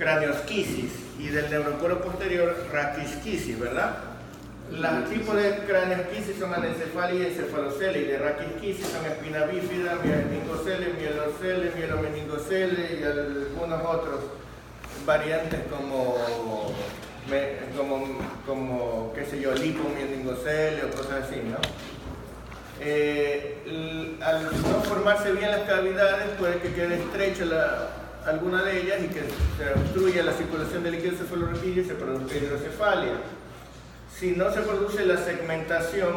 craniosquisis y del neuroporo posterior raquisquisis, ¿verdad? Los tipos de craniosquisis son anencefalia y encefalocelia, y de raquisquisis son espina bífida, meningoceles, mieloceles, mielomeningoceles y algunos otros variantes como qué sé yo, lipomeningocele o cosas así, ¿no? Al no formarse bien las cavidades puede que quede estrecha alguna de ellas y que se obstruya la circulación del líquido cefalorraquídeo y se produzca hidrocefalia. Si no se produce la segmentación,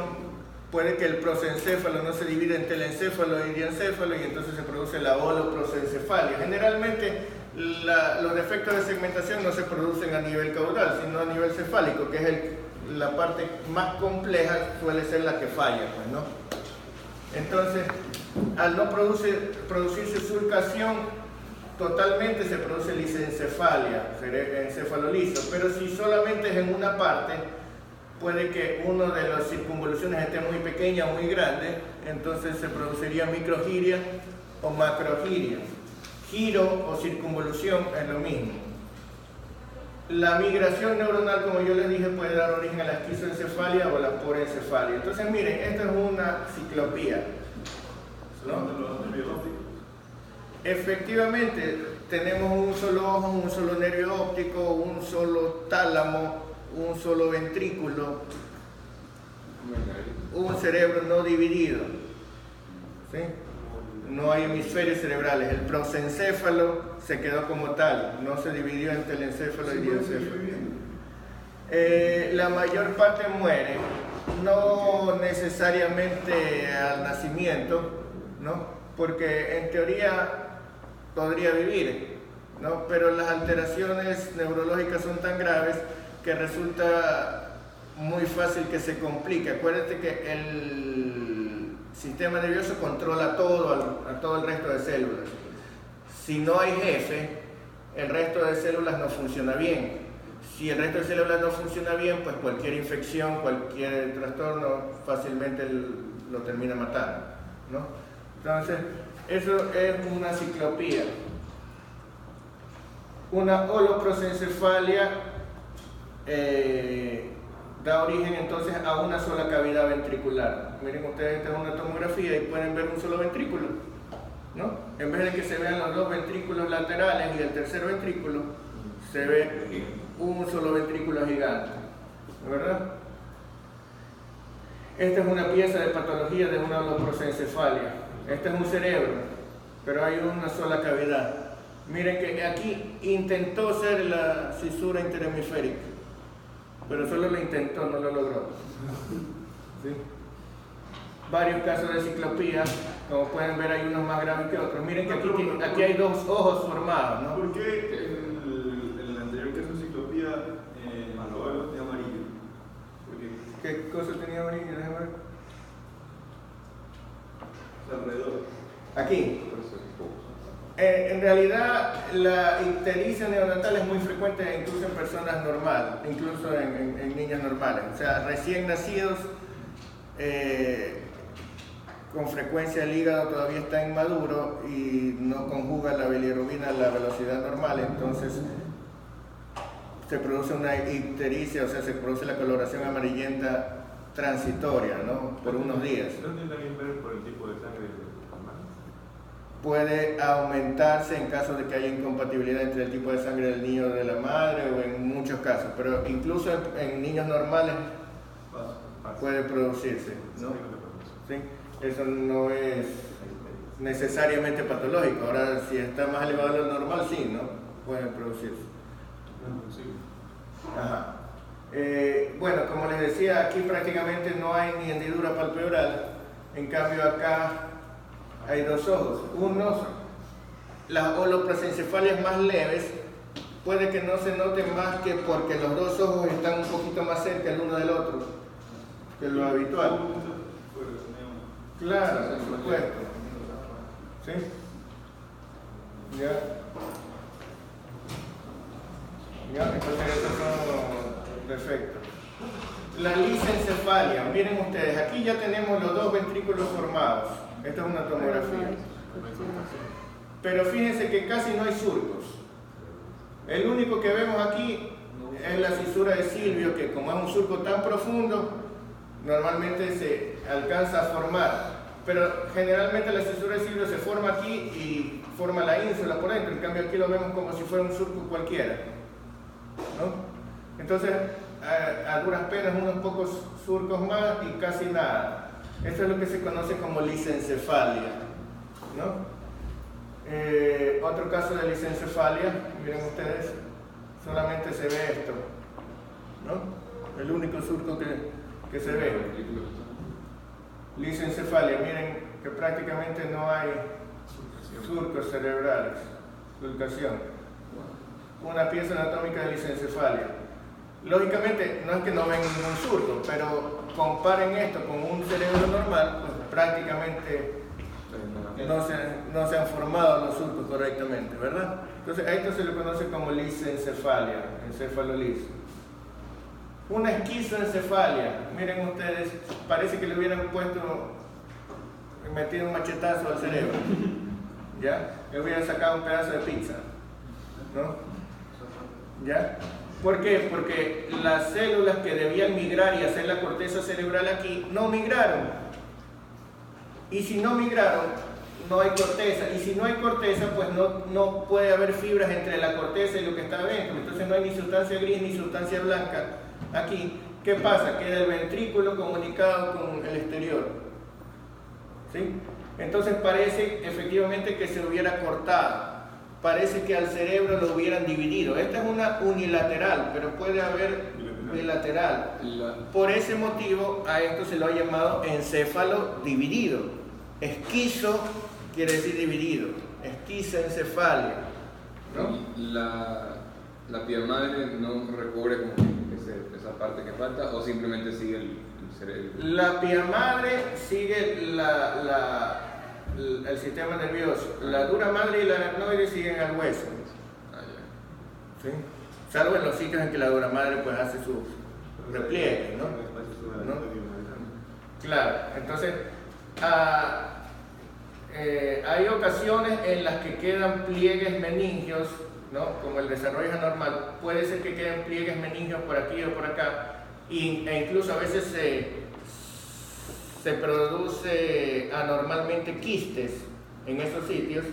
puede que el prosencéfalo no se divida en telencéfalo y diencéfalo y entonces se produce la holoprosencefalia. Generalmente los defectos de segmentación no se producen a nivel caudal, sino a nivel cefálico, que es la parte más compleja, suele ser la que falla, pues, ¿no? Entonces, al no producirse surcación totalmente, se produce lisencefalia, encefaloliso, pero si solamente es en una parte, puede que uno de las circunvoluciones esté muy pequeña o muy grande, entonces se produciría microgiria o macrogiria. Giro o circunvolución es lo mismo. La migración neuronal, como yo les dije, puede dar origen a la esquizoencefalia o a la porencefalia. Entonces, miren, esto es una ciclopía, ¿no? Efectivamente, tenemos un solo ojo, un solo nervio óptico, un solo tálamo, un solo ventrículo, un cerebro no dividido, ¿sí? No hay hemisferios cerebrales. El prosencéfalo se quedó como tal, no se dividió en telencéfalo y diencéfalo. La mayor parte muere, no necesariamente al nacimiento, ¿no? Porque en teoría podría vivir, ¿no? Pero las alteraciones neurológicas son tan graves que resulta muy fácil que se complique. Acuérdate que el sistema nervioso controla a todo el resto de células. Si no hay jefe, el resto de células no funciona bien. Si el resto de células no funciona bien, pues cualquier infección, cualquier trastorno fácilmente lo termina matando, ¿no? Entonces, eso es una ciclopía. Una holoprosencefalia da origen entonces a una sola cavidad ventricular. Miren ustedes, esta es una tomografía y pueden ver un solo ventrículo, ¿no? En vez de que se vean los dos ventrículos laterales y el tercer ventrículo, se ve un solo ventrículo gigante, ¿verdad? Esta es una pieza de patología de una holoprosencefalia. Este es un cerebro, pero hay una sola cavidad. Miren que aquí intentó ser la cisura interhemisférica, pero solo lo intentó, no lo logró. ¿Sí? Varios casos de ciclopía, como pueden ver, hay unos más graves que otros. Miren que aquí hay dos ojos formados, ¿no? ¿Por qué el anterior caso de ciclopía malo de amarillo? ¿Qué cosa tenía amarillo? Déjame ver. Alrededor. Aquí. En realidad, la ictericia neonatal es muy frecuente incluso en personas normales, incluso en niños normales. O sea, recién nacidos, con frecuencia el hígado todavía está inmaduro y no conjuga la bilirrubina a la velocidad normal, entonces se produce una ictericia, o sea, se produce la coloración amarillenta transitoria, ¿no? Por unos días. ¿No tiene también que ver por el tipo de sangre? Puede aumentarse en caso de que haya incompatibilidad entre el tipo de sangre del niño o de la madre, o en muchos casos, pero incluso en niños normales puede producirse, ¿no? ¿Sí? Eso no es necesariamente patológico. Ahora, si está más elevado de lo normal, sí, ¿no? Puede producirse. Ajá. Bueno, como les decía, aquí prácticamente no hay ni hendidura palpebral. En cambio acá hay dos ojos. Las holoprosencefalias más leves puede que no se note más que porque los dos ojos están un poquito más cerca el uno del otro que lo habitual. Claro, por supuesto. ¿Sí? Ya. Entonces estos son defectos. La lisencefalia, miren ustedes, aquí ya tenemos los dos ventrículos formados. Esta es una tomografía. Pero fíjense que casi no hay surcos. El único que vemos aquí es la cisura de Silvio, que como es un surco tan profundo, normalmente se alcanza a formar. Pero generalmente la cisura de Silvio se forma aquí y forma la ínsula por dentro. En cambio aquí lo vemos como si fuera un surco cualquiera, ¿no? Entonces, a duras penas unos pocos surcos más y casi nada. Esto es lo que se conoce como lisencefalia, ¿no? Otro caso de lisencefalia, miren ustedes, solamente se ve esto, ¿no? El único surco que se ve. Lisencefalia, miren que prácticamente no hay surcos cerebrales, sulcación. Una pieza anatómica de lisencefalia. Lógicamente, no es que no ven ningún surco, pero comparen esto con un cerebro normal, pues prácticamente no se han formado los surcos correctamente, ¿verdad? Entonces, a esto se le conoce como lisencefalia, encefalolis. Una esquizoencefalia, miren ustedes, parece que le hubieran metido un machetazo al cerebro, ¿ya? Le hubieran sacado un pedazo de pizza, ¿no? ¿Ya? ¿Por qué? Porque las células que debían migrar y hacer la corteza cerebral aquí no migraron. Y si no migraron, no hay corteza. Y si no hay corteza, pues no puede haber fibras entre la corteza y lo que está adentro. Entonces no hay ni sustancia gris ni sustancia blanca aquí. ¿Qué pasa? Queda el ventrículo comunicado con el exterior, ¿sí? Entonces parece efectivamente que se hubiera cortado. Parece que al cerebro lo hubieran dividido. Esta es una unilateral, pero puede haber bilateral. Por ese motivo a esto se lo ha llamado encéfalo dividido. Esquizo quiere decir dividido. Esquizoencefalia, ¿no? La piel madre no recubre como esa parte que falta, o simplemente sigue el cerebro. La piel madre sigue el sistema nervioso. La dura madre y la aracnoide siguen al hueso. ¿Sí? Salvo en los sitios en que la dura madre pues hace sus repliegues, ¿no? Claro, entonces hay ocasiones en las que quedan pliegues meningios, ¿no? Como el desarrollo es anormal, puede ser que queden pliegues meningios por aquí o por acá, e incluso a veces se produce anormalmente quistes en esos sitios,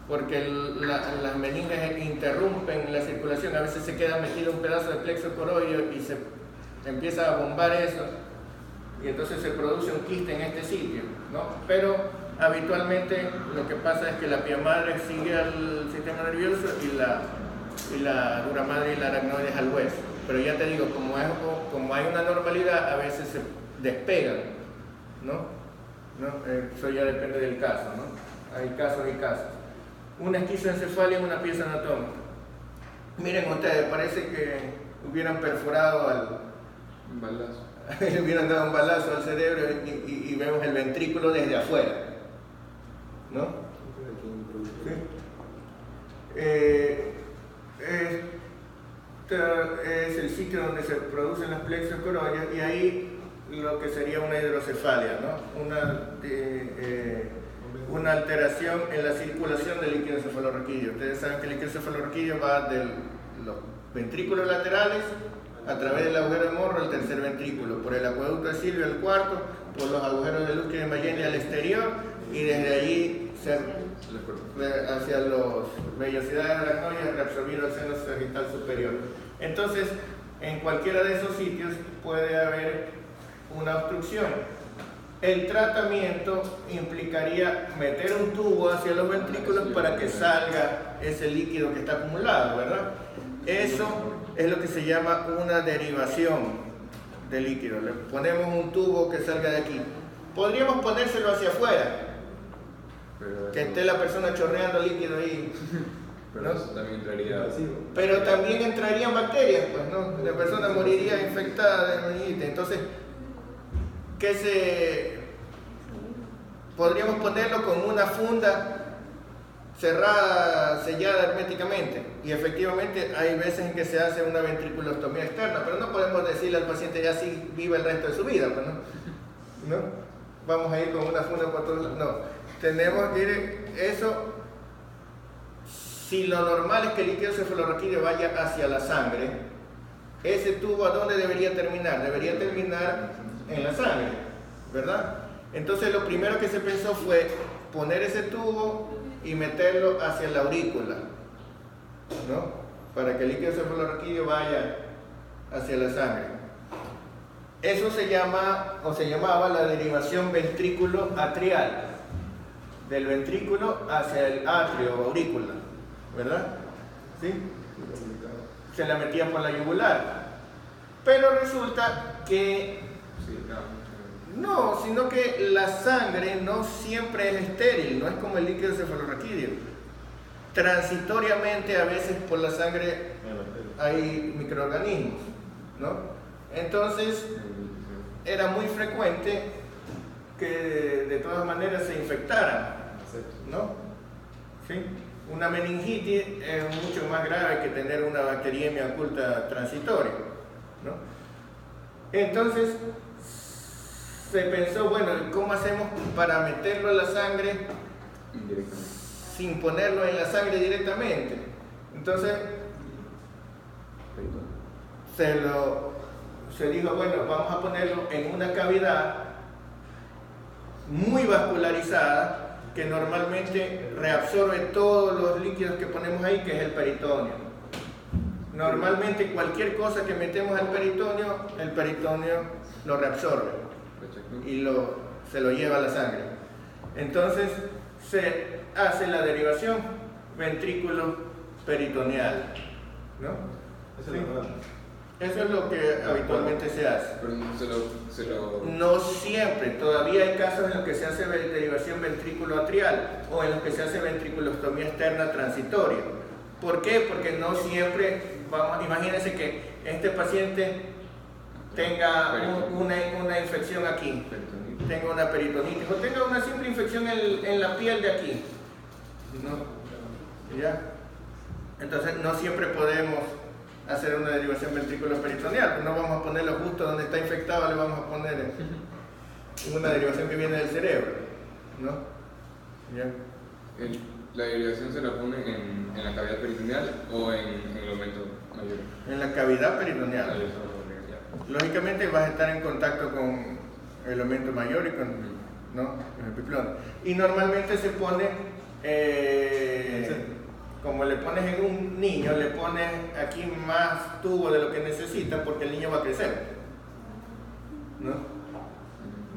porque las meninges interrumpen la circulación. A veces se queda metido un pedazo de plexo coroideo y se empieza a bombar eso, y entonces se produce un quiste en este sitio, ¿no? Pero habitualmente lo que pasa es que la pia madre sigue al sistema nervioso y la dura madre y la aracnoide al hueso. Pero ya te digo, como hay una normalidad, a veces se despegan, ¿no? Eso ya depende del caso, ¿no? Hay casos y casos. Una esquizoencefalia es una pieza anatómica. Miren ustedes, parece que hubieran perforado Un balazo. le hubieran dado un balazo al cerebro y vemos el ventrículo desde afuera, ¿no? Sí. Este es el sitio donde se producen las plexos coroideos, y ahí lo que sería una hidrocefalia, ¿no? Una alteración en la circulación del líquido encefalorraquídeo. Ustedes saben que el líquido encefalorraquídeo va de los ventrículos laterales a través del agujero de Morrow al tercer ventrículo, por el acueducto de Silvio al cuarto, por los agujeros de luz que de Mayenne al exterior, y desde allí hacia los vellosidades aracnoides reabsorbido al seno sagital superior. Entonces, en cualquiera de esos sitios puede haber una obstrucción. El tratamiento implicaría meter un tubo hacia los ventrículos para que salga ese líquido que está acumulado, ¿verdad? Eso es lo que se llama una derivación de líquido. Le ponemos un tubo que salga de aquí. Podríamos ponérselo hacia afuera, que esté la persona chorreando líquido ahí, Pero ¿no? eso también entraría. Pero también entrarían bacterias, pues, ¿no? La persona moriría infectada de meningitis. Entonces, podríamos ponerlo con una funda cerrada, sellada herméticamente, y efectivamente hay veces en que se hace una ventriculostomía externa, pero no podemos decirle al paciente ya así viva el resto de su vida, pues, ¿no? Vamos a ir con una funda por todos lados. No, tenemos que ir, eso si lo normal es que el líquido cefalorraquídeo vaya hacia la sangre, ese tubo ¿a dónde debería terminar? Debería terminar en la sangre, ¿verdad? Entonces lo primero que se pensó fue poner ese tubo y meterlo hacia la aurícula, ¿no? Para que el líquido cefalorraquídeo vaya hacia la sangre. Eso se llama, o se llamaba, la derivación ventrículo atrial, del ventrículo hacia el atrio o aurícula, ¿verdad? ¿Sí? Se la metía por la yugular. Pero resulta que no, sino que la sangre no siempre es estéril, no es como el líquido cefalorraquídeo. Transitoriamente a veces por la sangre hay microorganismos, ¿no? Entonces era muy frecuente que de todas maneras se infectaran, ¿no? ¿Sí? Una meningitis es mucho más grave que tener una bacteriemia oculta transitoria, ¿no? Entonces se pensó, bueno, ¿cómo hacemos para meterlo a la sangre sin ponerlo en la sangre directamente? Entonces se dijo, bueno, vamos a ponerlo en una cavidad muy vascularizada que normalmente reabsorbe todos los líquidos que ponemos ahí, que es el peritoneo. Normalmente cualquier cosa que metemos al peritoneo, el peritoneo lo reabsorbe y se lo lleva a la sangre. Entonces se hace la derivación ventrículo peritoneal, ¿no? Esa es la verdad. Eso es lo que habitualmente se hace. Pero No siempre, todavía hay casos en los que se hace derivación ventrículo atrial o en los que se hace ventriculostomía externa transitoria. ¿Por qué? Porque no siempre, imagínense que este paciente tenga una infección aquí, tenga una peritonitis o tenga una simple infección en la piel de aquí, ¿no? ¿Ya? Entonces no siempre podemos hacer una derivación ventrículo-peritoneal, no vamos a ponerlo justo donde está infectado, le vamos a poner una derivación que viene del cerebro, ¿no? ¿Ya? ¿La derivación se la pone en la cavidad peritoneal o en el aumento mayor? En la cavidad peritoneal. Lógicamente vas a estar en contacto con el aumento mayor y con, ¿no?, con el epiplón. Y normalmente se pone, como le pones en un niño, le pones aquí más tubo de lo que necesita porque el niño va a crecer, ¿no?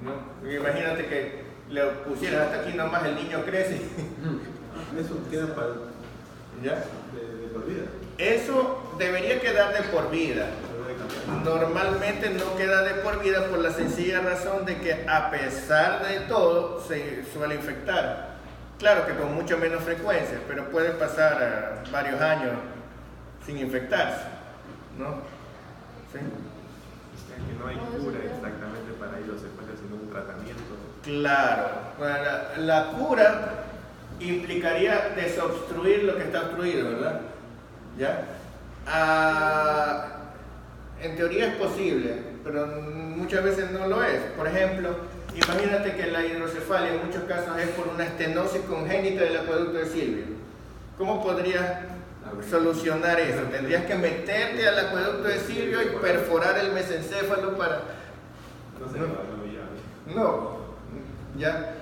¿No? Imagínate que le pusieras hasta aquí nomás, el niño crece. Eso queda para ¿ya? de por vida. Eso debería quedar de por vida. Normalmente no queda de por vida por la sencilla razón de que a pesar de todo se suele infectar. Claro que con mucho menos frecuencia, pero puede pasar varios años sin infectarse, ¿no? ¿Sí? Que no hay cura exactamente para hidrocefalia, sino un tratamiento. Claro, bueno, la cura implicaría desobstruir lo que está obstruido, ¿verdad? ¿Ya? En teoría es posible, pero muchas veces no lo es. Por ejemplo, imagínate que la hidrocefalia en muchos casos es por una estenosis congénita del acueducto de Silvio. ¿Cómo podrías solucionar eso? Tendrías que meterte al acueducto de Silvio y perforar el mesencéfalo para... No, ya.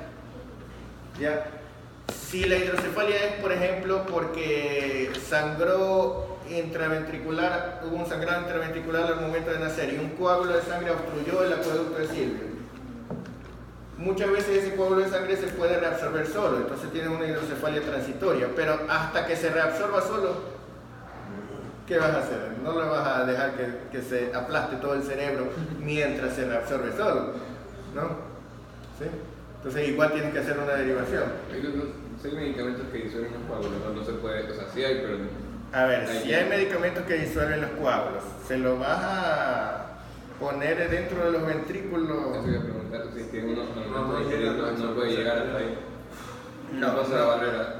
Si la hidrocefalia es, por ejemplo, porque sangró intraventricular, hubo un sangrado intraventricular al momento de nacer y un coágulo de sangre obstruyó el acueducto de Silvio, muchas veces ese coágulo de sangre se puede reabsorber solo, entonces tiene una hidrocefalia transitoria, pero hasta que se reabsorba solo, ¿qué vas a hacer? No le vas a dejar que se aplaste todo el cerebro mientras se reabsorbe solo, ¿no? ¿Sí? Entonces igual tienes que hacer una derivación. Hay medicamentos que disuelven los coágulos, no se puede, o sea, sí hay, pero... A ver, si hay medicamentos que disuelven los coágulos, ¿se lo vas a poner dentro de los ventrículos? Eso iba a preguntar, si es que uno no puede llegar hasta ahí. No pasa la barrera.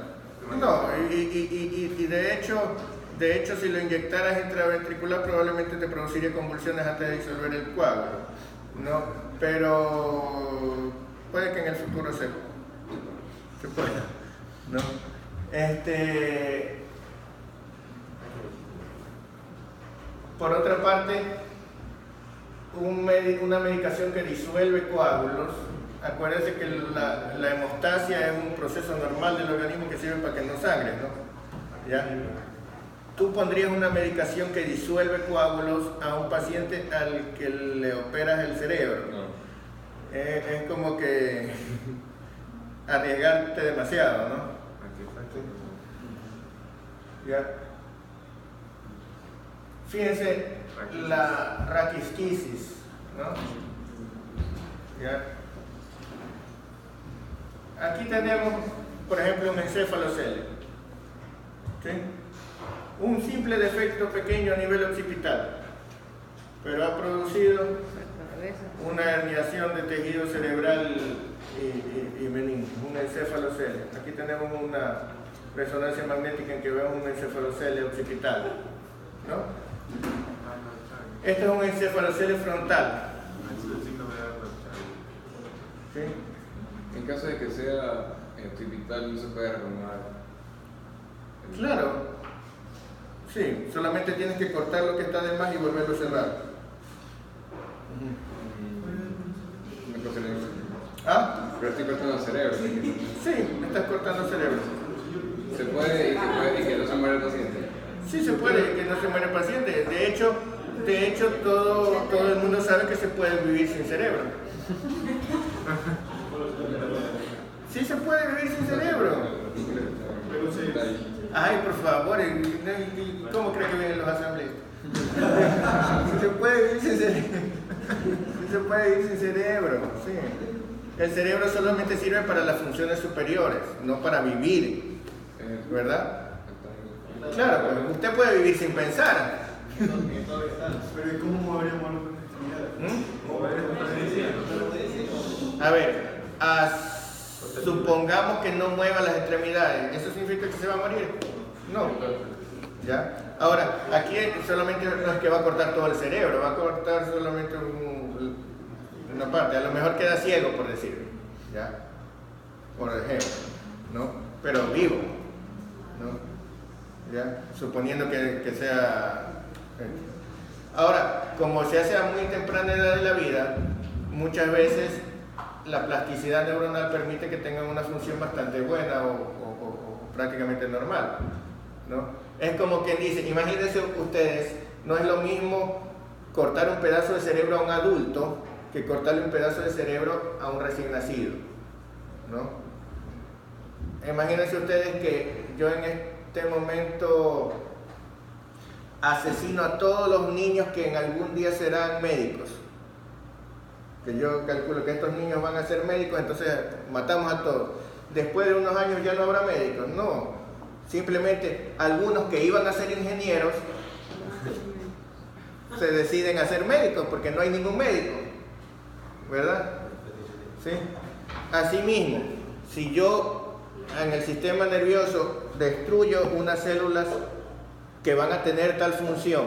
No, y de hecho si lo inyectaras intraventricular probablemente te produciría convulsiones antes de disolver el coágulo, ¿no? Pero puede que en el futuro se pueda, ¿no? Por otra parte, una medicación que disuelve coágulos. Acuérdense que la hemostasia es un proceso normal del organismo que sirve para que no sangre, ¿no? ¿Ya? Tú pondrías una medicación que disuelve coágulos a un paciente al que le operas el cerebro. No. Es como que arriesgarte demasiado, ¿no? ¿Ya? Fíjense la raquisquisis, ¿no? ¿Ya? Aquí tenemos, por ejemplo, un encéfaloceles, ¿sí? Un simple defecto pequeño a nivel occipital, pero ha producido una herniación de tejido cerebral y meningo, un encéfaloceles. Aquí tenemos una resonancia magnética en que vemos un encéfaloceles occipital, ¿no? Este es un encéfaloceles frontal. ¿Sí? En caso de que sea occipital, no se puede arrumar. Claro. Sí, solamente tienes que cortar lo que está de más y volverlo a cerrar. Una cosa de- ¿Ah? Pero estoy cortando el cerebro. Sí, me estás cortando el cerebro. Se puede y que no se muera el paciente. Sí se puede, que no se muere el paciente. De hecho todo el mundo sabe que se puede vivir sin cerebro. Sí se puede vivir sin cerebro. Ay, por favor, ¿cómo cree que vienen los asambleístas? Sí se puede vivir sin cerebro. Sí se puede vivir sin cerebro, sí. El cerebro solamente sirve para las funciones superiores, no para vivir, ¿verdad? Claro, pues usted puede vivir sin pensar. Pero ¿y cómo moveríamos las extremidades? A ver, supongamos que no mueva las extremidades, ¿eso significa que se va a morir? No. ¿Ya? Ahora, aquí solamente no es que va a cortar todo el cerebro, va a cortar solamente una parte, a lo mejor queda ciego, por decirlo, ¿ya? Por ejemplo, ¿no? Pero vivo, ¿no? ¿Ya? Suponiendo que sea... Ahora, como se hace a muy temprana edad de la vida, muchas veces la plasticidad neuronal permite que tengan una función bastante buena o prácticamente normal, ¿no? Es como quien dice, imagínense ustedes, no es lo mismo cortar un pedazo de cerebro a un adulto que cortarle un pedazo de cerebro a un recién nacido, ¿no? Imagínense ustedes que yo en este momento asesino a todos los niños que en algún día serán médicos. Que yo calculo que estos niños van a ser médicos, entonces matamos a todos. Después de unos años ya no habrá médicos, no. Simplemente algunos que iban a ser ingenieros se deciden a ser médicos porque no hay ningún médico, ¿verdad? ¿Sí? Asimismo, si yo en el sistema nervioso destruyo unas células que van a tener tal función,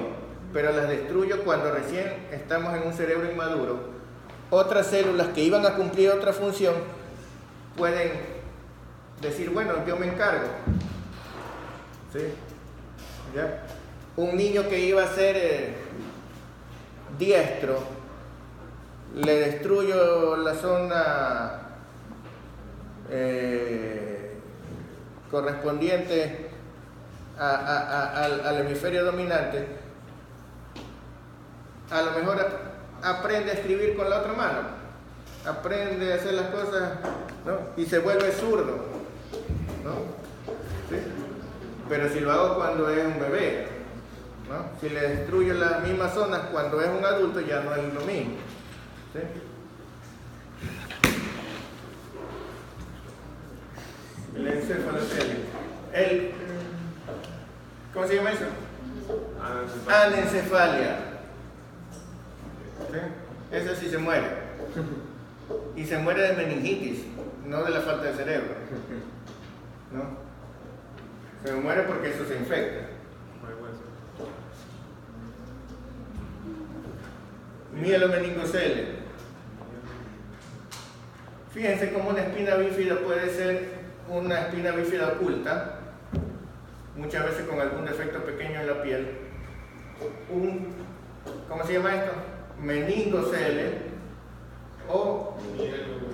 pero las destruyo cuando recién estamos en un cerebro inmaduro, otras células que iban a cumplir otra función pueden decir, bueno, yo me encargo. ¿Sí? ¿Ya? Un niño que iba a ser diestro, le destruyo la zona correspondiente al hemisferio dominante, a lo mejor aprende a escribir con la otra mano, aprende a hacer las cosas, ¿no? Y se vuelve zurdo, ¿no? ¿Sí? Pero si lo hago cuando es un bebé, ¿no? Si le destruyo las mismas zonas cuando es un adulto, ya no es lo mismo, ¿sí? El encéfaloceles. ¿Cómo se llama eso? Anencefalia. ¿Sí? Eso sí se muere. Y se muere de meningitis, no de la falta de cerebro, ¿no? Se muere porque eso se infecta. Mielomeningoceles. Fíjense cómo una espina bífida puede ser una espina bífida oculta, muchas veces con algún defecto pequeño en la piel, ¿cómo se llama esto? Meningocele o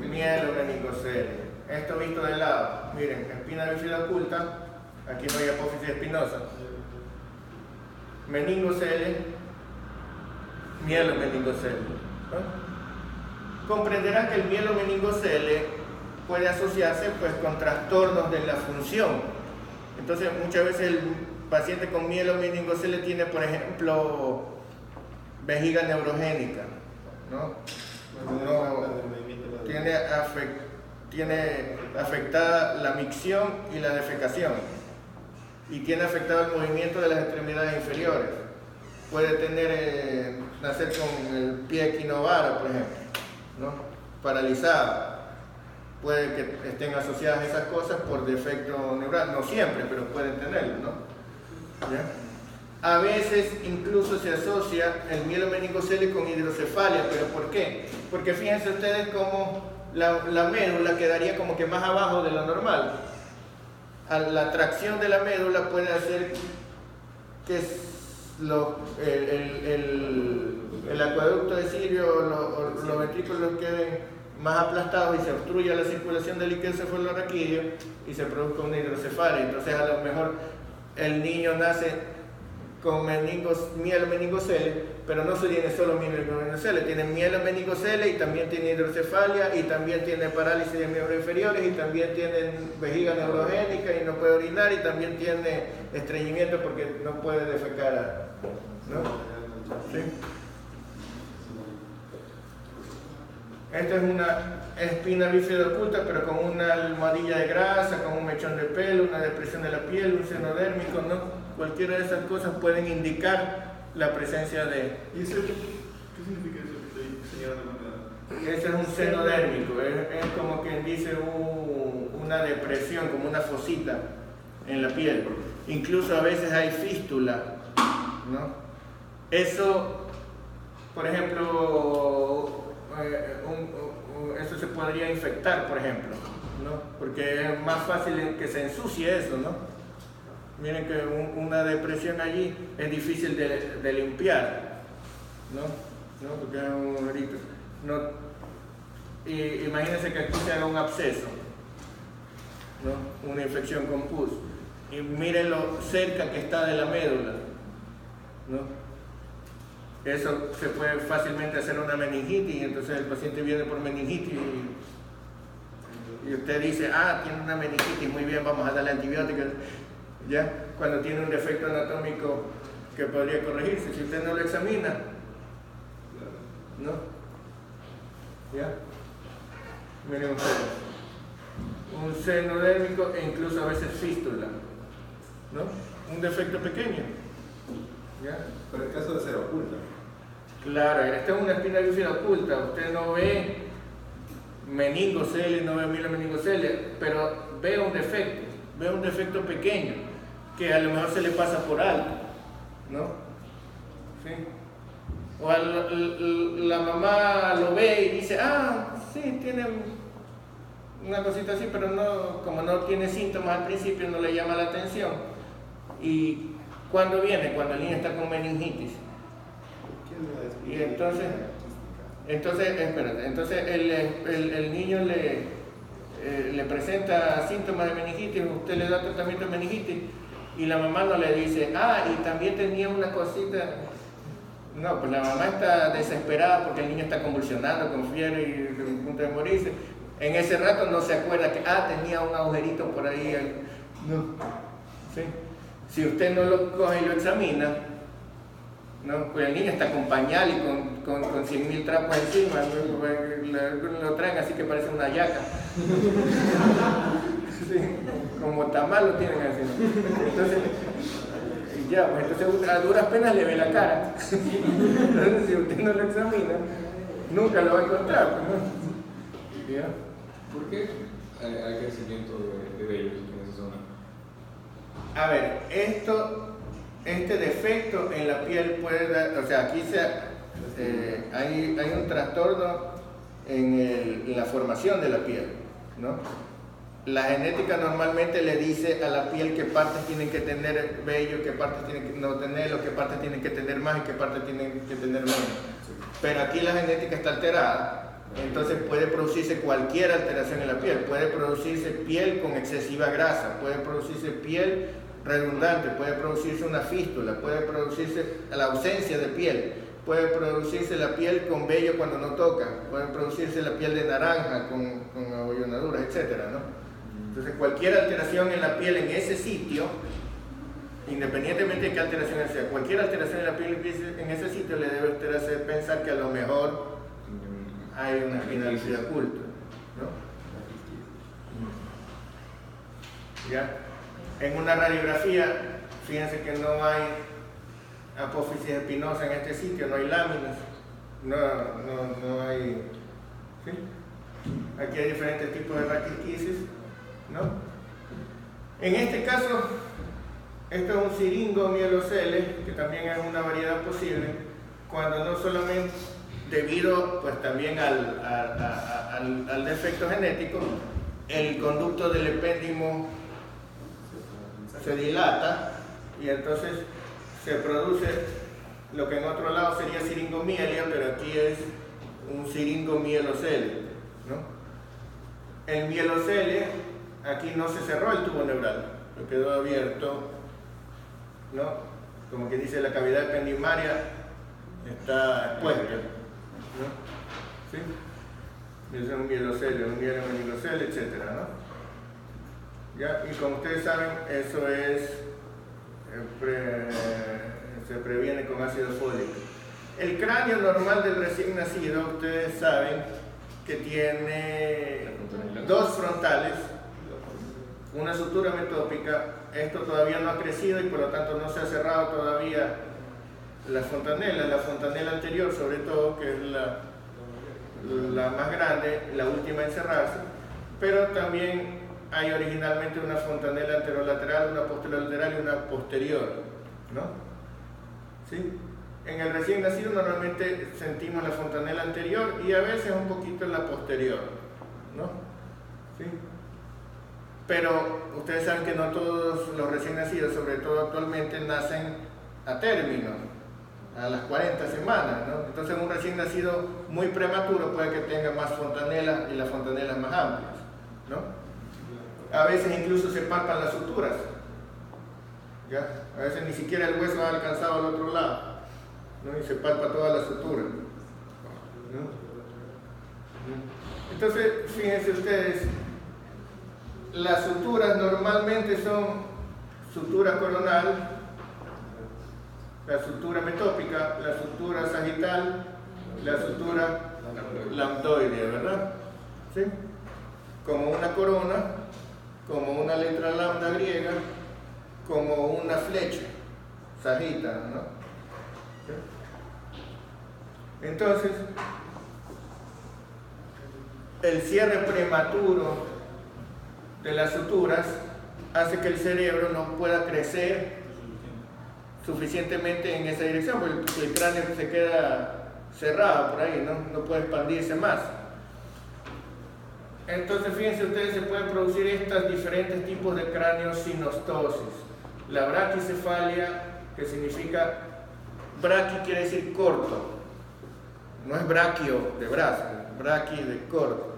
mielomeningocele. Esto visto de lado, miren, espina bífida oculta, aquí no hay apófisis espinosa. Meningocele, mielomeningocele. ¿No? Comprenderán que el mielomeningocele puede asociarse pues con trastornos de la función. Entonces muchas veces el paciente con mielomeningocele tiene, por ejemplo, vejiga neurogénica, ¿no? Tiene afectada la micción y la defecación, y tiene afectado el movimiento de las extremidades inferiores. Puede tener, nacer con el pie equinovaro, por ejemplo, ¿no? Paralizado. Puede que estén asociadas esas cosas por defecto neural, no siempre, pero pueden tenerlo, ¿no? ¿Ya? A veces incluso se asocia el mielomeningocele con hidrocefalia, pero ¿por qué? Porque fíjense ustedes cómo la médula quedaría como que más abajo de lo normal. La tracción de la médula puede hacer que el acueducto de Sirio o los ventrículos queden más aplastados y se obstruya la circulación del líquido cefalorraquídeo y se produzca una hidrocefalia. Entonces a lo mejor el niño nace con mielomeningocele, pero no se tiene solo mielomeningocele, tiene mielomeningocele y también tiene hidrocefalia y también tiene parálisis de miembros inferiores y también tiene vejiga neurogénica y no puede orinar y también tiene estreñimiento porque no puede defecar, ¿no? ¿Sí? Esta es una espina bífida oculta, pero con una almohadilla de grasa, con un mechón de pelo, una depresión de la piel, un seno dérmico, ¿no? Cualquiera de esas cosas pueden indicar la presencia de... ¿Y eso qué significa eso que estoy señalando? Ese es un seno dérmico, es como quien dice una depresión, como una fosita en la piel. Incluso a veces hay fístula, ¿no? Eso, por ejemplo, eso se podría infectar, por ejemplo, ¿no? Porque es más fácil que se ensucie eso, ¿no? Miren que una depresión allí es difícil de limpiar, ¿no? Porque es un grito. Y imagínense que aquí se haga un absceso, ¿no? Una infección con pus. Y miren lo cerca que está de la médula, ¿no? Eso se puede fácilmente hacer una meningitis y entonces el paciente viene por meningitis y usted dice, tiene una meningitis, muy bien, vamos a darle antibióticos. ¿Ya? Cuando tiene un defecto anatómico que podría corregirse, si usted no lo examina, ¿no? ¿Ya? Miren ustedes, un seno dérmico e incluso a veces fístula, ¿no? Un defecto pequeño, ¿ya? Pero el caso de ser oculta. Claro, esta es una espina bífida oculta, usted no ve meningocele, no ve mielomeningocele, pero ve un defecto pequeño que a lo mejor se le pasa por alto, ¿no? ¿Sí? O la mamá lo ve y dice, sí, tiene una cosita así, pero no, como no tiene síntomas al principio, no le llama la atención. ¿Y cuándo viene? Cuando el niño está con meningitis. Y entonces el niño le presenta síntomas de meningitis, usted le da tratamiento de meningitis y la mamá no le dice, y también tenía una cosita. No, pues la mamá está desesperada porque el niño está convulsionando con fiebre y a punto de morirse. En ese rato no se acuerda que tenía un agujerito por ahí. No. ¿Sí? Si usted no lo coge y lo examina, ¿no? Pues el niño está con pañal y con 100.000 trapos encima, lo traen así que parece una yaca. Sí, como tamal lo tienen así. Entonces, entonces a duras penas le ve la cara. Entonces si usted no lo examina, nunca lo va a encontrar, ¿no? ¿Ya? ¿Por qué hay crecimiento de vellos en esa zona? A ver, este defecto en la piel puede dar, o sea, aquí hay un trastorno en la formación de la piel, ¿no? La genética normalmente le dice a la piel qué partes tienen que tener vello, qué partes tienen que no tenerlo, qué partes tienen que tener más y qué partes tienen que tener menos. Pero aquí la genética está alterada, entonces puede producirse cualquier alteración en la piel. Puede producirse piel con excesiva grasa, puede producirse piel redundante, puede producirse una fístula, puede producirse la ausencia de piel, puede producirse la piel con vello cuando no toca, puede producirse la piel de naranja con abollonaduras, etcétera, ¿no? Entonces cualquier alteración en la piel en ese sitio, independientemente de qué alteración sea, cualquier alteración en la piel en ese sitio le debe usted hacer pensar que a lo mejor hay una finalidad oculta, ¿no? ¿Ya? En una radiografía, fíjense que no hay apófisis espinosa en este sitio, no hay láminas, no hay, ¿sí? Aquí hay diferentes tipos de raquitisquis, ¿no? En este caso, esto es un siringomielocele, que también es una variedad posible, cuando no solamente debido pues también al defecto genético, el conducto del epéndimo se dilata y entonces se produce lo que en otro lado sería siringomielia, pero aquí es un siringomielocele, ¿no? El mielocele, aquí no se cerró el tubo neural, lo quedó abierto, ¿no? Como que dice, la cavidad ependimaria está expuesta, ¿no? ¿Sí? Es un mielocele, un mielomeningocele, etcétera, ¿no? ¿Ya? Y como ustedes saben, eso es se previene con ácido fólico. El cráneo normal del recién nacido, ustedes saben que tiene dos frontales, una sutura metópica. Esto todavía no ha crecido y por lo tanto no se ha cerrado todavía la fontanela anterior sobre todo, que es la más grande, la última en cerrarse, pero también hay originalmente una fontanela anterolateral, una posterolateral y una posterior, ¿no? ¿Sí? En el recién nacido normalmente sentimos la fontanela anterior y a veces un poquito en la posterior, ¿no? ¿Sí? Pero ustedes saben que no todos los recién nacidos, sobre todo actualmente, nacen a término, a las 40 semanas, ¿no? Entonces un recién nacido muy prematuro puede que tenga más fontanelas y las fontanelas más amplias, ¿no? A veces incluso se palpan las suturas, ¿ya? A veces ni siquiera el hueso ha alcanzado al otro lado, ¿no? Y se palpa toda la sutura, ¿no? Entonces, fíjense ustedes, las suturas normalmente son sutura coronal, la sutura metópica, la sutura sagital, la sutura lambdoidea, ¿verdad? ¿Sí? Como una corona, como una letra lambda griega, como una flecha, sagita, ¿no? ¿Sí? Entonces, el cierre prematuro de las suturas hace que el cerebro no pueda crecer suficientemente en esa dirección, porque el cráneo se queda cerrado por ahí, no puede expandirse más. Entonces, fíjense ustedes, se pueden producir estos diferentes tipos de craniosinostosis. La braquicefalia, que significa, braqui quiere decir corto, no es braquio de brazo, braqui de corto.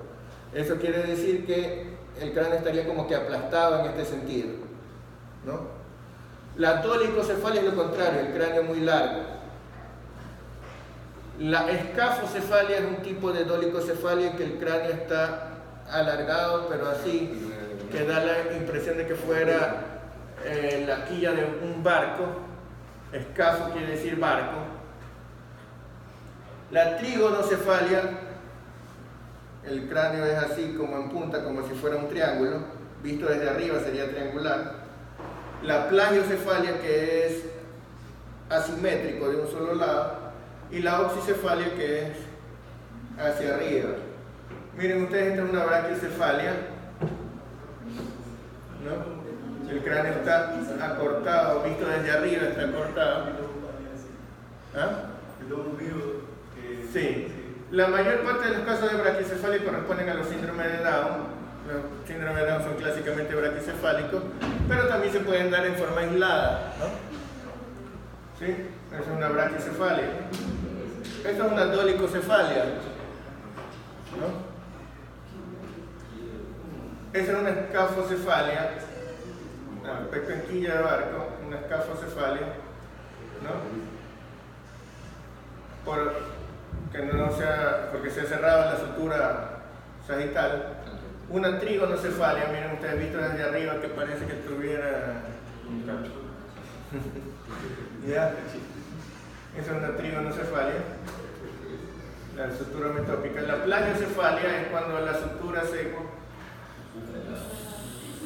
Eso quiere decir que el cráneo estaría como que aplastado en este sentido, ¿no? La dolicocefalia es lo contrario, el cráneo muy largo. La escafocefalia es un tipo de dolicocefalia en que el cráneo está alargado, pero así, que da la impresión de que fuera la quilla de un barco. Escafo quiere decir barco. La trigonocefalia, el cráneo es así como en punta, como si fuera un triángulo, visto desde arriba sería triangular. La plagiocefalia, que es asimétrico de un solo lado, y la oxicefalia, que es hacia arriba. Miren ustedes, esta es una braquiocefalia, ¿no? El cráneo está acortado, visto desde arriba está acortado. ¿Ah? Sí. La mayor parte de los casos de braquicefalia corresponden a los síndromes de Down, Los síndromes de Down son clásicamente braquicefálicos, pero también se pueden dar en forma aislada, ¿no? ¿Sí? Esa es una braquicefalia. Esta es una dolicocefalia, ¿no? Esa es una escafocefalia, aspecto en quilla de barco, una escafocefalia, ¿no? Porque se ha cerrado la sutura sagital. Una trígonocefalia, miren ustedes, visto desde arriba que parece que tuviera un cacho. ¿Ya? Esa es una trígonocefalia, la sutura metópica. La plagiocefalia es cuando las suturas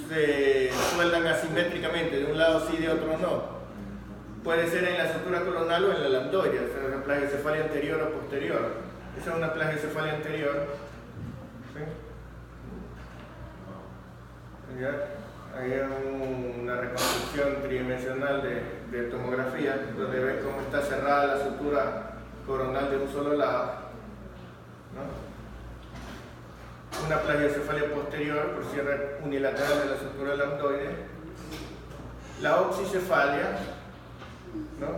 se sueldan asimétricamente, de un lado sí, de otro no. Puede ser en la sutura coronal o en la lambdoide, o sea, una plagiocefalia anterior o posterior. Esa es una plagiocefalia anterior. ¿Sí? ¿Ya? Hay una reconstrucción tridimensional de tomografía, donde ven cómo está cerrada la sutura coronal de un solo lado, ¿no? Una plagiocefalia posterior por cierre unilateral de la sutura lambdoide. La oxicefalia, ¿no?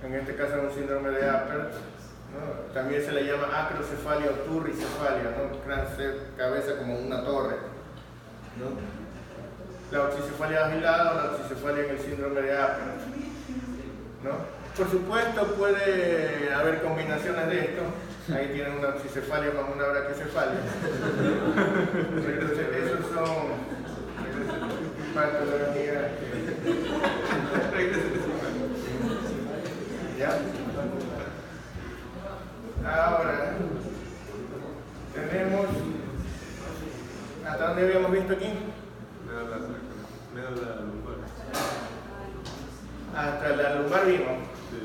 En este caso es un síndrome de Apert, ¿no? También se le llama acrocefalia o turricefalia, ¿no? Cabeza como una torre, ¿no? La oxicefalia agilada o la oxicefalia en el síndrome de Apert, ¿no? Por supuesto puede haber combinaciones de esto. Ahí tienen una oxicefalia con una braquicefalia. Entonces, esos son patologías. ¿Ya? Ahora, tenemos. ¿Hasta dónde habíamos visto aquí? Médula lumbar. Hasta la lumbar vimos. Sí.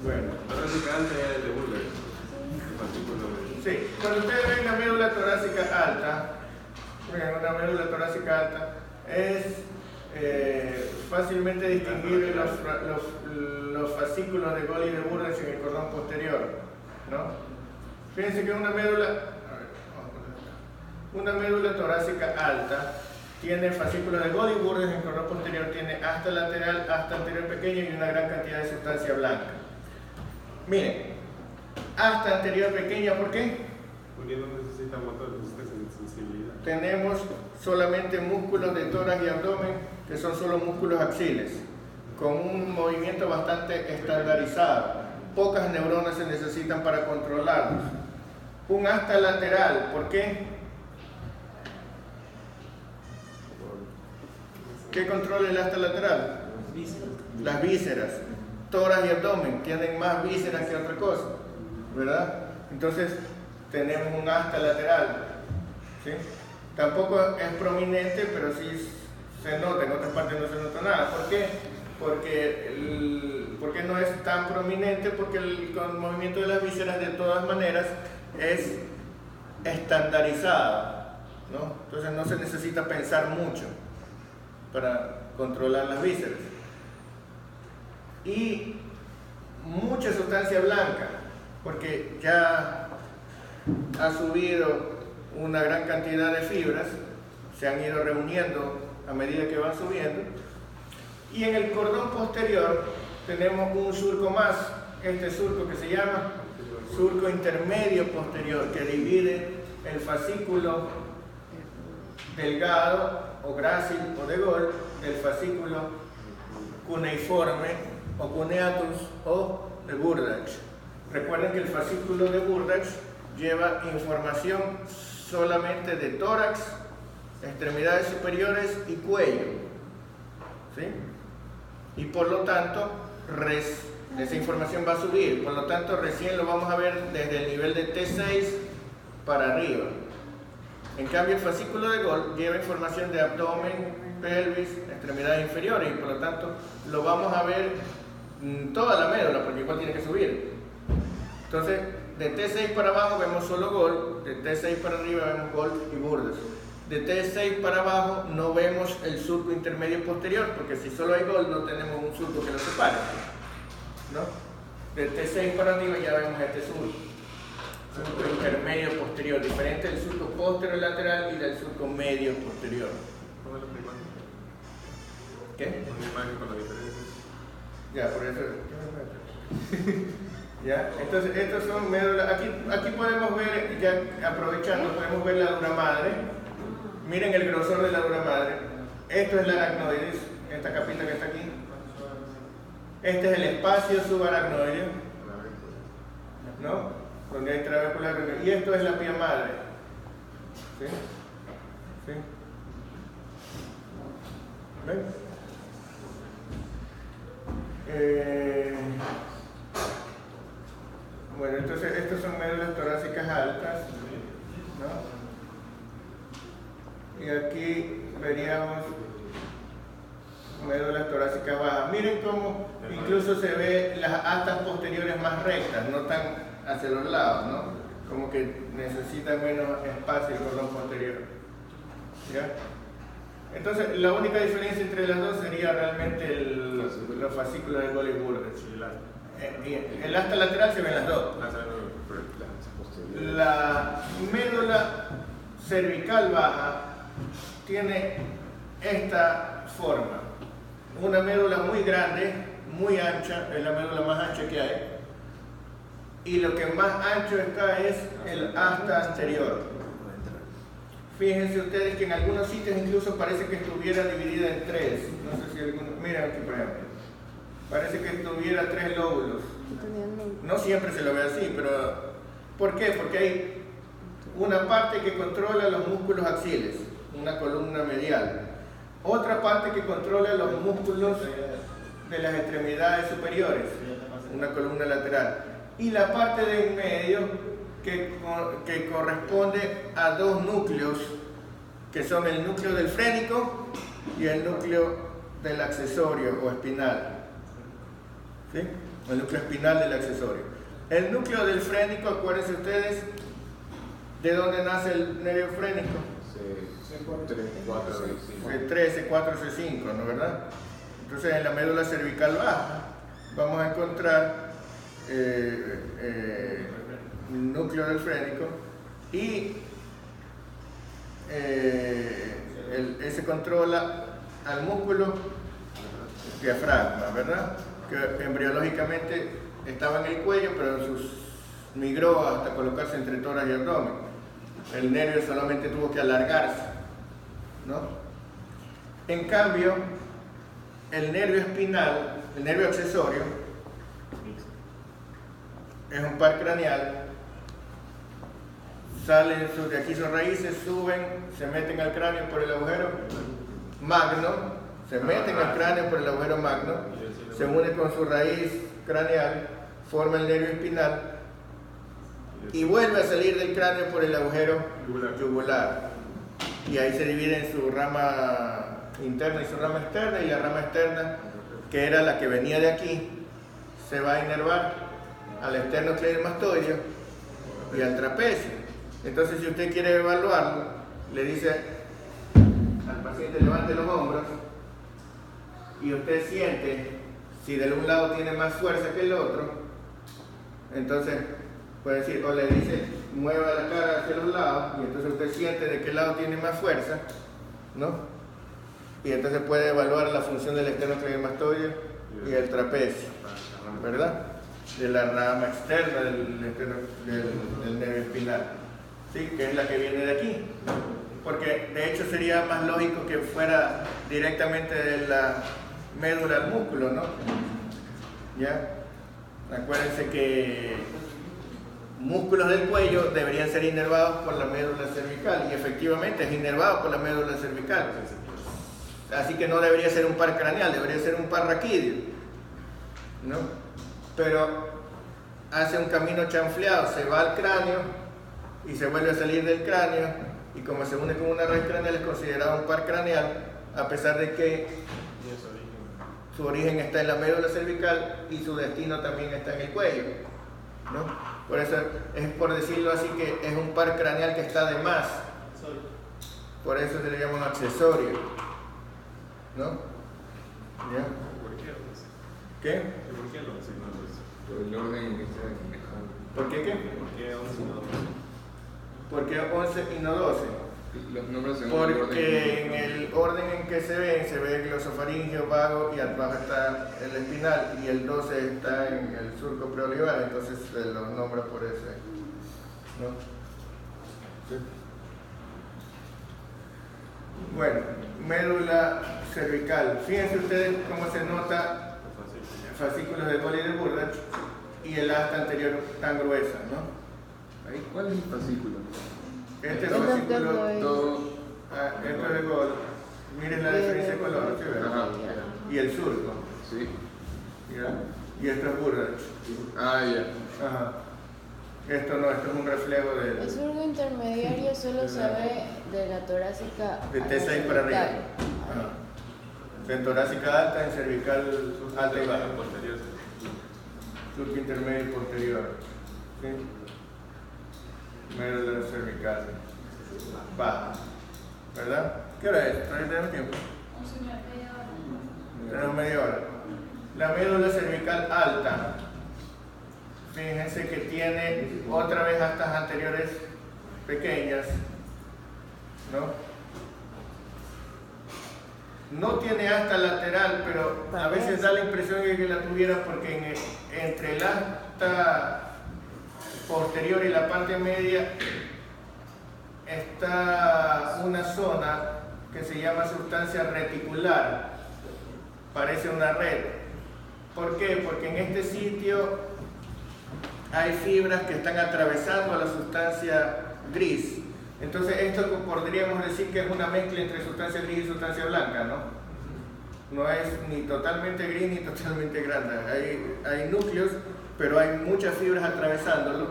Bueno. Torácica alta ya es de Buller. Sí, cuando ustedes ven la médula torácica alta, una médula torácica alta, es fácilmente distinguible los fascículos de Gol y de Burdes en el cordón posterior, ¿no? Fíjense que una médula torácica alta tiene fascículos de Gol y Burdes en el cordón posterior, tiene asta lateral, asta anterior pequeño y una gran cantidad de sustancia blanca. Miren, asta anterior pequeña, ¿por qué? Porque no necesita motor, necesita sensibilidad. Tenemos solamente músculos de tórax y abdomen, que son solo músculos axiles, con un movimiento bastante estandarizado. Pocas neuronas se necesitan para controlarlos. Un asta lateral, ¿por qué? ¿Qué controla el asta lateral? Las vísceras. Tórax y abdomen tienen más vísceras que otra cosa, ¿verdad? Entonces tenemos un asta lateral, ¿sí? Tampoco es prominente, pero sí se nota, en otras partes no se nota nada. ¿Por qué? Porque no es tan prominente, porque el movimiento de las vísceras de todas maneras es estandarizado, ¿no? Entonces no se necesita pensar mucho para controlar las vísceras. Y mucha sustancia blanca, porque ya ha subido una gran cantidad de fibras, se han ido reuniendo a medida que van subiendo, y en el cordón posterior tenemos un surco más, este surco que se llama surco intermedio posterior, que divide el fascículo delgado o grácil o de Gol del fascículo cuneiforme o cuneatus o de Burdach. Recuerden que el fascículo de Burdach lleva información solamente de tórax, extremidades superiores y cuello, ¿sí? Y por lo tanto esa información va a subir, por lo tanto recién lo vamos a ver desde el nivel de T6 para arriba. En cambio el fascículo de Gol lleva información de abdomen, pelvis, extremidades inferiores, y por lo tanto lo vamos a ver toda la médula, porque igual tiene que subir. Entonces, de T6 para abajo vemos solo Gol, de T6 para arriba vemos Gol y Burdes. de T6 para abajo no vemos el surco intermedio posterior, porque si solo hay gol no tenemos un surco que lo separe, ¿no? De T6 para arriba ya vemos este surco intermedio posterior, diferente del surco posterior lateral y del surco medio posterior. Póngale una imagen. ¿Qué? Una imagen con la diferencia. Ya, por eso. ¿Ya? Entonces, estos son médulas. Aquí podemos ver, ya aprovechando, podemos ver la dura madre. Miren el grosor de la dura madre. Esto es la aracnoides, esta capita que está aquí. Este es el espacio subaracnoideo, ¿no? Donde hay trabécula. Y esto es la pía madre. ¿Sí? ¿Sí? ¿Ven? Bueno, entonces estos son médulas torácicas altas, ¿no? Y aquí veríamos médulas torácicas bajas. Miren cómo incluso se ve las astas posteriores más rectas, no tan hacia los lados, ¿no? Como que necesitan menos espacio el cordón posterior. ¿Ya? Entonces, la única diferencia entre las dos sería realmente los fascículos de Golgi Burgess. El asta lateral se ven las dos. La médula cervical baja tiene esta forma. Una médula muy grande, muy ancha, es la médula más ancha que hay. Y lo que más ancho está es el asta anterior. Fíjense ustedes que en algunos sitios incluso parece que estuviera dividida en tres. No sé si algunos... Miren aquí por ejemplo. Parece que tuviera tres lóbulos. No siempre se lo ve así, pero... ¿Por qué? Porque hay una parte que controla los músculos axiles, una columna medial. Otra parte que controla los músculos de las extremidades superiores, una columna lateral. Y la parte de en medio que corresponde a dos núcleos, que son el núcleo del frénico y el núcleo del accesorio o espinal. ¿Sí? El núcleo espinal del accesorio. El núcleo del frénico, acuérdense ustedes, ¿de dónde nace el nervio frénico? C3, C4, C5, ¿no verdad? Entonces en la médula cervical baja vamos a encontrar el núcleo del frénico y ese controla al músculo diafragma, ¿verdad? Que embriológicamente estaba en el cuello, pero migró hasta colocarse entre tórax y abdomen. El nervio solamente tuvo que alargarse, ¿no? En cambio, el nervio espinal, el nervio accesorio, es un par craneal. Salen de aquí sus raíces, suben, se meten al cráneo por el agujero magno, se meten al cráneo por el agujero magno, se une con su raíz craneal, forma el nervio espinal y vuelve a salir del cráneo por el agujero yugular. Y ahí se divide en su rama interna y su rama externa, y la rama externa, que era la que venía de aquí, se va a inervar al esternocleidomastoideo y al trapecio. Entonces, si usted quiere evaluarlo, le dice al paciente levante los hombros y usted siente si de un lado tiene más fuerza que el otro. Entonces puede decir, o le dice mueva la cara hacia los lados, y entonces usted siente de qué lado tiene más fuerza, ¿no? Y entonces puede evaluar la función del esternocleidomastoideo y el trapecio, ¿verdad? De la rama externa del nervio espinal. ¿Sí? Que es la que viene de aquí, porque de hecho sería más lógico que fuera directamente de la médula al músculo, ¿no? ¿Ya? Acuérdense que músculos del cuello deberían ser inervados por la médula cervical, y efectivamente es inervado por la médula cervical, así que no debería ser un par craneal, debería ser un par raquídeo, ¿no? Pero hace un camino chanfleado, se va al cráneo y se vuelve a salir del cráneo, y como se une con una raíz craneal es considerado un par craneal, a pesar de que su origen está en la médula cervical y su destino también está en el cuello, ¿no? Por eso es, por decirlo así, que es un par craneal que está de más. por eso se le llama accesorio, ¿no? ¿Ya? ¿Por qué 11? ¿Qué? ¿Por qué el 11 y no el 12? Por el orden en que se mejor. ¿Por qué qué? ¿Por qué 11 y no 12? ¿Por qué 11 y no 12? Los nombres según el orden. Porque en el orden en que se ve el glosofaringeo, vago y abajo está el espinal y el 12 está en el surco preolivar, entonces se los nombra por ese, ¿no? ¿Sí? Bueno, médula cervical. Fíjense ustedes cómo se nota fascículos de Goli y de Burda y el asta anterior tan gruesa, ¿no? Ahí, ¿cuál es el fascículo? Este fascículo, Todo. esto es de Gol. Miren la diferencia de color, ¿sí ven? Ajá. Y el surco, Sí. ¿ya? Y esto es Burda. Ah, ya. Ajá. Esto no, esto es un reflejo El de surco intermediario solo se ve de la torácica de a la T6 para arriba. cervical. Ajá. En torácica alta, en cervical alta y baja. Posterior. Surco intermedio y posterior. ¿Sí? Médula cervical baja. ¿Verdad? ¿Qué hora es? ¿Todavía tenemos tiempo? Tenemos media hora. La médula cervical alta. Fíjense que tiene otra vez astas anteriores pequeñas, ¿no? No tiene asta lateral, pero a veces da la impresión de que la tuviera porque entre el asta posterior y la parte media está una zona que se llama sustancia reticular, parece una red. ¿Por qué? Porque en este sitio hay fibras que están atravesando a la sustancia gris. Entonces esto podríamos decir que es una mezcla entre sustancia gris y sustancia blanca, ¿no? No es ni totalmente gris ni totalmente grande. Hay núcleos, pero hay muchas fibras atravesándolo.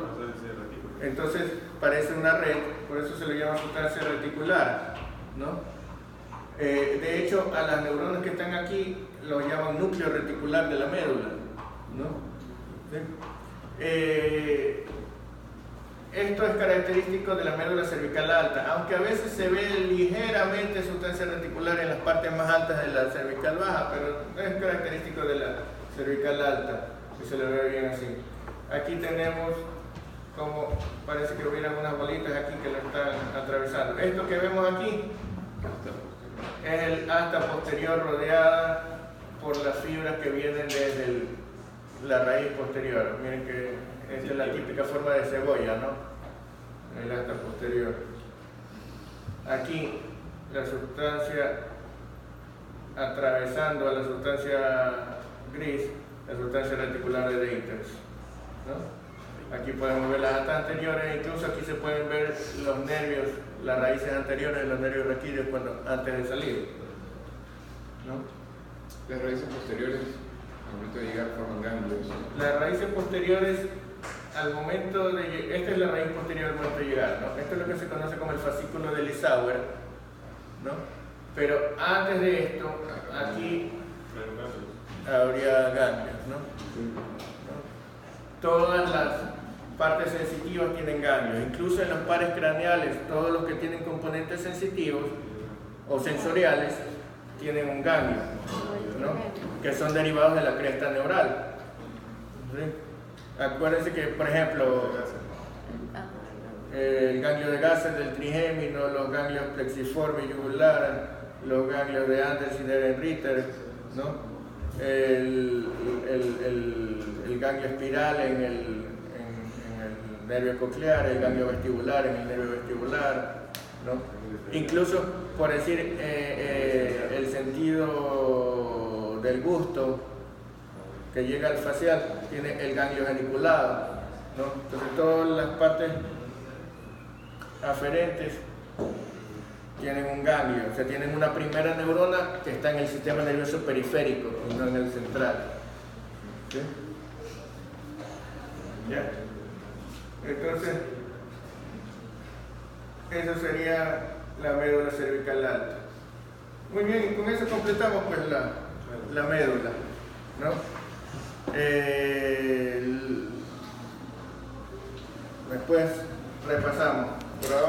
Entonces parece una red, por eso se le llama sustancia reticular, ¿no? De hecho, a las neuronas que están aquí los llaman núcleo reticular de la médula, ¿no? ¿Sí? Esto es característico de la médula cervical alta, aunque a veces se ve ligeramente sustancia reticular en las partes más altas de la cervical baja, pero es característico de la cervical alta, que se le ve bien así. Aquí tenemos como parece que hubiera unas bolitas aquí que lo están atravesando. Esto que vemos aquí es el asta posterior rodeada por las fibras que vienen desde la raíz posterior. Miren que esta es la típica forma de cebolla, ¿no? El asta posterior. Aquí la sustancia atravesando a la sustancia gris, la sustancia reticular de Deiters, ¿no? Aquí podemos ver las astas anteriores, incluso aquí se pueden ver los nervios, las raíces anteriores de los nervios raquídeos antes de salir, ¿no? Las raíces posteriores, al momento de llegar, forman ganglios. Las raíces posteriores, al momento de llegar, esta es la raíz posterior al momento de llegar, ¿no? Esto es lo que se conoce como el fascículo de Lissauer, ¿no? Pero antes de esto, aquí habría ganglios, ¿no? Todas las partes sensitivas tienen ganglios, incluso en los pares craneales, todos los que tienen componentes sensitivos o sensoriales tienen un ganglio, ¿no? Que son derivados de la cresta neural. ¿Sí? Acuérdense que, por ejemplo, el ganglio de Gasser del trigémino, los ganglios plexiforme yugular, los ganglios de Anders y de Ritter, ¿no? El ganglio espiral en el nervio coclear, el ganglio vestibular en el nervio vestibular, ¿no? Incluso, por decir, el sentido del gusto que llega al facial tiene el ganglio geniculado, ¿no? Entonces todas las partes aferentes tienen un ganglio, o sea, tienen una primera neurona que está en el sistema nervioso periférico y no en el central. ¿Sí? ¿Ya? Entonces, eso sería la médula cervical alta. Muy bien, y con eso completamos pues la médula, ¿no? Después repasamos. Por ahora